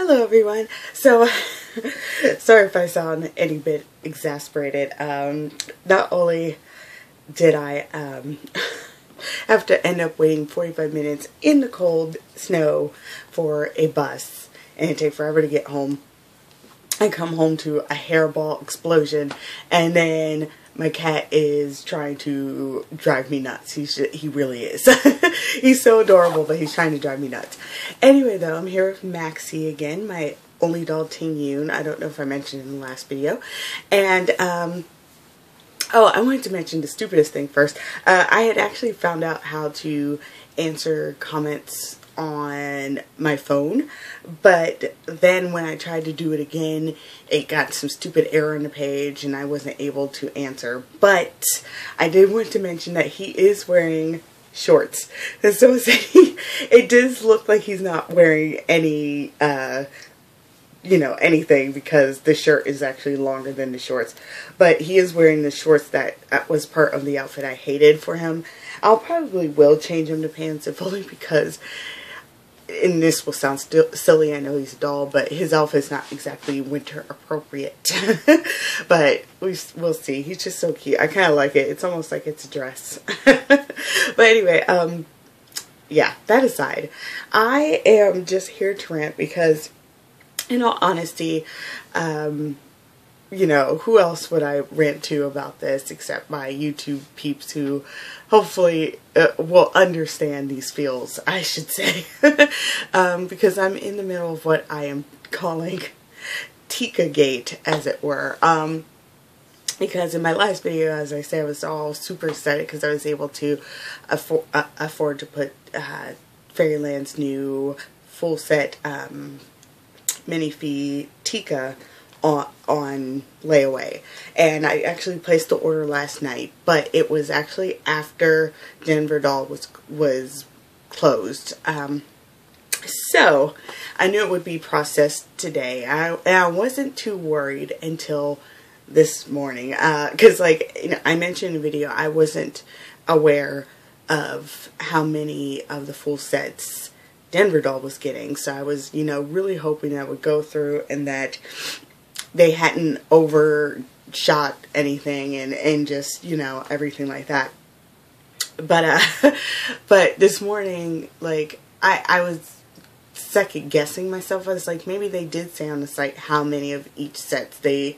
Hello everyone. So, sorry if I sound any bit exasperated. Not only did I have to end up waiting 45 minutes in the cold snow for a bus, and it take forever to get home. I come home to a hairball explosion, and then my cat is trying to drive me nuts. He really is. He's so adorable, but he's trying to drive me nuts. Anyway, though, I'm here with Maxie again, my only dog, Ting Yoon. I don't know if I mentioned in the last video. And, oh, I wanted to mention the stupidest thing first. I had actually found out how to answer comments on my phone, but then when I tried to do it again, it got some stupid error in the page and I wasn't able to answer. But I did want to mention that he is wearing shorts, and so it does look like he's not wearing any anything, because the shirt is actually longer than the shorts, but he is wearing the shorts that was part of the outfit I hated for him. I'll probably will change him to pants, if only because, and this will sound silly, I know he's a doll, but his outfit's not exactly winter appropriate. But we'll see. He's just so cute. I kind of like it. It's almost like it's a dress. But anyway, yeah, that aside, I am just here to rant because, in all honesty, who else would I rant to about this except my YouTube peeps who hopefully will understand these feels, I should say. Because I'm in the middle of what I am calling Tika-Gate, as it were. Because in my last video, as I said, I was all super excited because I was able to afford to put Fairyland's new full set minifee Tika on layaway, and I actually placed the order last night, but it was actually after Denver Doll was closed. So I knew it would be processed today. I wasn't too worried until this morning, because I mentioned in the video, I wasn't aware of how many of the full sets Denver Doll was getting, so I was really hoping that would go through and that they hadn't overshot anything and just, everything like that. But, but this morning, I was second guessing myself. I was like, maybe they did say on the site how many of each sets they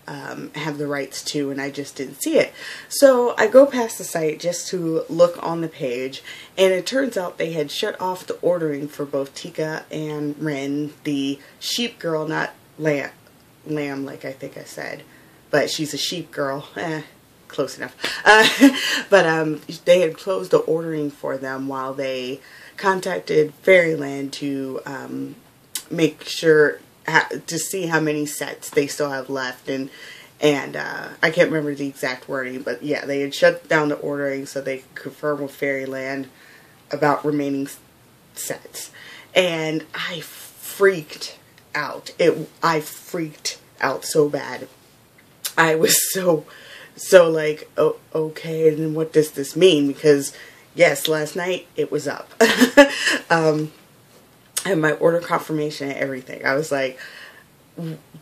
have the rights to, and I just didn't see it. So I go past the site just to look on the page, and it turns out they had shut off the ordering for both Tika and Ren, the sheep girl, not lamb like I think I said, but she's a sheep girl. Close enough. But they had closed the ordering for them while they contacted Fairyland to make sure to see how many sets they still have left, and I can't remember the exact wording, but yeah, they had shut down the ordering so they could confirm with Fairyland about remaining sets. And I freaked out. I freaked out so bad. I was so like, oh, okay, and then what does this mean? Because yes, last night it was up. And my order confirmation and everything. I was like,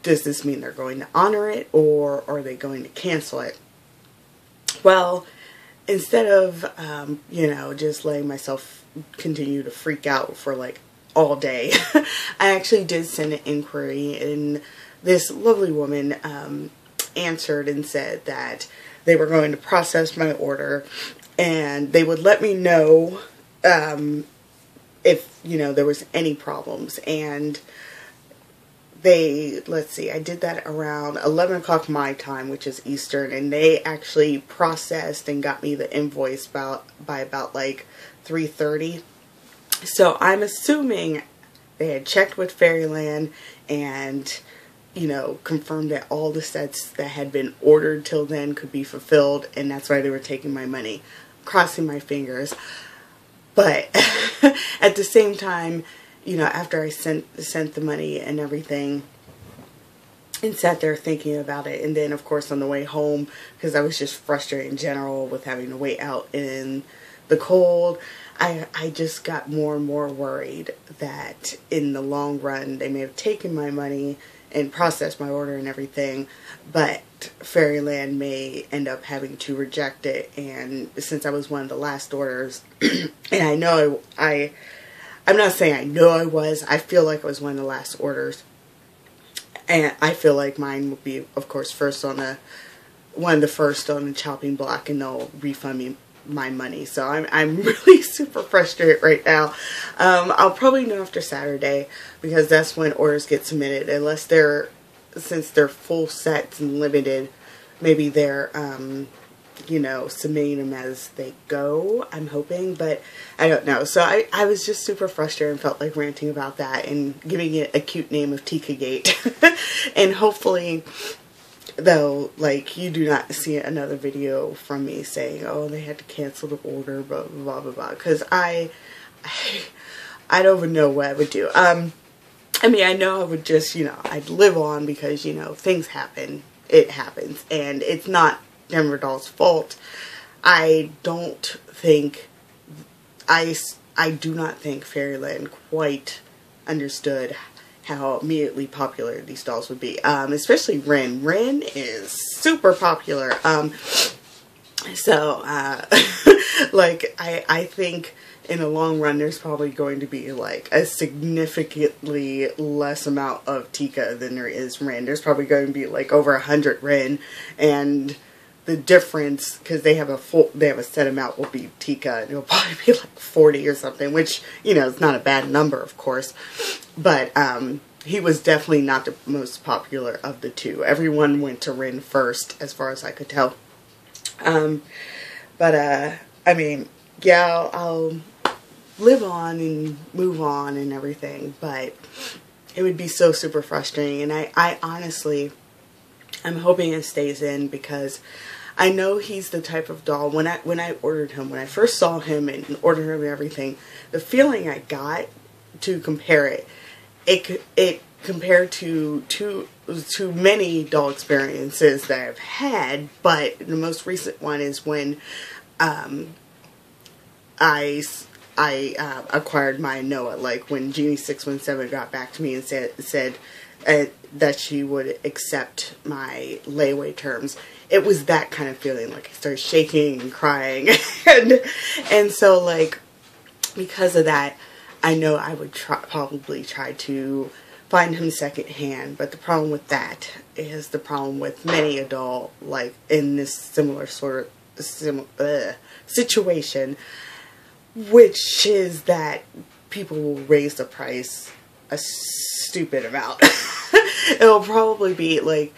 does this mean they're going to honor it, or are they going to cancel it? Well, instead of just letting myself continue to freak out for all day, I actually did send an inquiry, and this lovely woman answered and said that they were going to process my order and they would let me know if there was any problems. And let's see, I did that around 11 o'clock my time, which is Eastern, and they actually processed and got me the invoice by about 3:30. So I'm assuming they had checked with Fairyland and confirmed that all the sets that had been ordered till then could be fulfilled, and that's why they were taking my money. Crossing my fingers. But at the same time, after I sent the money and everything and sat there thinking about it, and then of course on the way home, because I was just frustrated in general with having to wait out in the cold, I just got more and more worried that in the long run they may have taken my money and processed my order and everything, but Fairyland may end up having to reject it. And since I was one of the last orders, and I know I'm not saying I know I was, I feel like I was one of the last orders, and I feel like mine will be, of course, one of the first on the chopping block, and they'll refund me my money. So I'm really super frustrated right now. I'll probably know after Saturday, because that's when orders get submitted, unless since they're full sets and limited, maybe they're you know, submitting them as they go, I'm hoping, but I don't know. So I was just super frustrated and felt like ranting about that and giving it a cute name of Tika-Gate. And hopefully, though, like, you do not see another video from me saying, oh, they had to cancel the order, blah, blah, blah, blah, blah, because I don't even know what I would do. I mean, I know I would just, you know, I'd live on, because, you know, things happen. It happens. And it's not Denver Doll's fault. I do not think Fairyland quite understood how immediately popular these dolls would be. Especially Ren. Ren is super popular. Like, I think in the long run there's probably going to be like a significantly less amount of Tika than there is Ren. There's probably going to be like over 100 Ren, and the difference, because they have a set amount, will be Tika, and it'll probably be like 40 or something, which, you know, it's not a bad number, of course, but he was definitely not the most popular of the two. Everyone went to Ren first, as far as I could tell. I mean, yeah, I'll live on and move on and everything, but it would be so super frustrating. And I honestly, I'm hoping it stays in, because I know he's the type of doll, when I ordered him, when I first saw him and ordered him and everything, the feeling I got to compare it compared to many doll experiences that I've had, but the most recent one is when I acquired my Noah. Like, when Genie617 got back to me and said that she would accept my layaway terms. It was that kind of feeling. Like, I started shaking and crying. and so, like, because of that, I know I would probably try to find him secondhand. But the problem with that is the problem with many adult, like, in this similar sort of situation, which is that people will raise the price a stupid amount. It'll probably be like,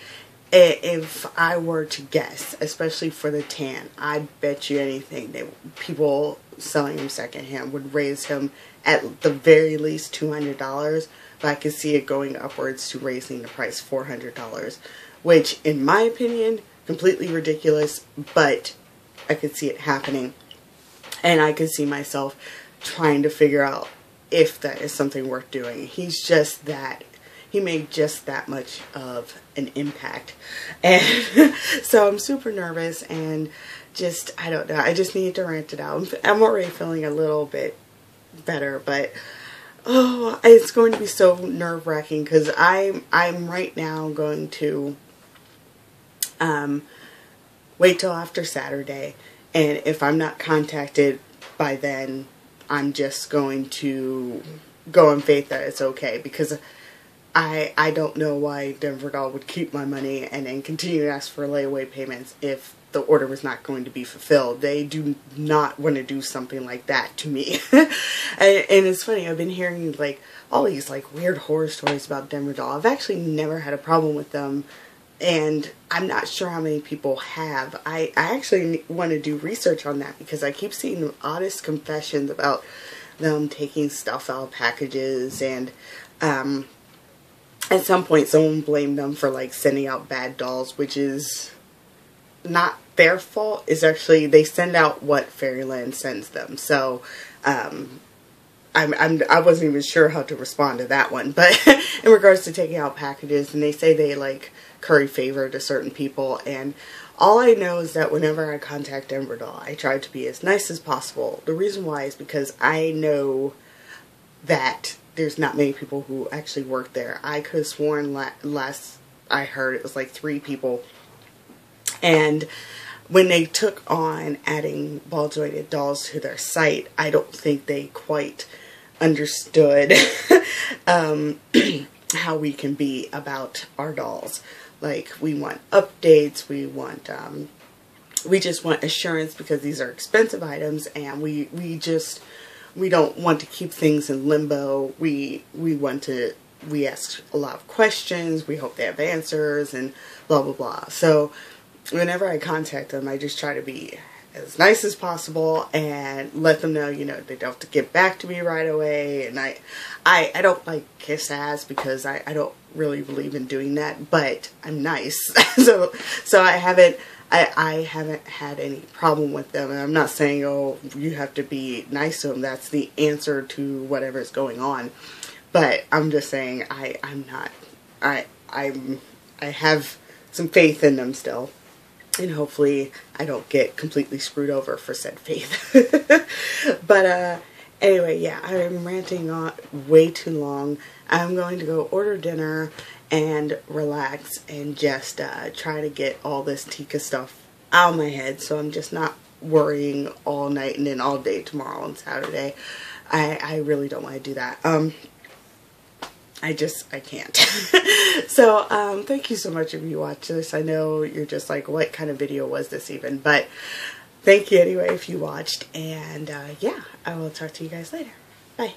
if I were to guess, especially for the tan, I bet you anything people selling him secondhand would raise him at the very least $200, but I could see it going upwards to raising the price $400, which, in my opinion, completely ridiculous, but I could see it happening, and I could see myself trying to figure out if that is something worth doing. He made just that much of an impact. And so I'm super nervous, and just, I don't know, I just need to rant it out. I'm already feeling a little bit better, but oh, it's going to be so nerve-wracking, because I'm right now going to wait till after Saturday, and if I'm not contacted by then, I'm just going to go in faith that it's okay, because I don't know why Denver Doll would keep my money and then continue to ask for layaway payments if the order was not going to be fulfilled. They do not want to do something like that to me. and it's funny, I've been hearing like all these like weird horror stories about Denver Doll. I've actually never had a problem with them, and I'm not sure how many people have. I actually want to do research on that, because I keep seeing the oddest confessions about them taking stuff out of packages, and at some point someone blamed them for like sending out bad dolls, which is not their fault. It's actually, they send out what Fairyland sends them. So I wasn't even sure how to respond to that one. But in regards to taking out packages, and they say they like curry favor to certain people, and All I know is that whenever I contact Denver Doll, I try to be as nice as possible. The reason why is because I know that there's not many people who actually work there. I could have sworn last I heard it was like 3 people. And when they took on adding ball jointed dolls to their site, I don't think they quite understood how we can be about our dolls. Like, we want updates, we just want assurance, because these are expensive items, and we don't want to keep things in limbo. We ask a lot of questions, we hope they have answers, and blah blah blah. So whenever I contact them, I just try to be as nice as possible and let them know, you know, they don't have to get back to me right away. And I don't like kiss ass, because I don't really believe in doing that, but I'm nice. so I haven't had any problem with them. And I'm not saying, oh, you have to be nice to them, that's the answer to whatever's going on. But I'm just saying, I have some faith in them still. And hopefully I don't get completely screwed over for said faith. But anyway, yeah, I'm ranting on way too long. I'm going to go order dinner and relax and just try to get all this Tika stuff out of my head, so I'm just not worrying all night and then all day tomorrow and Saturday. I really don't want to do that. I can't. So, thank you so much if you watch this. I know you're just like, what kind of video was this even? But thank you anyway if you watched. And, yeah, I will talk to you guys later. Bye.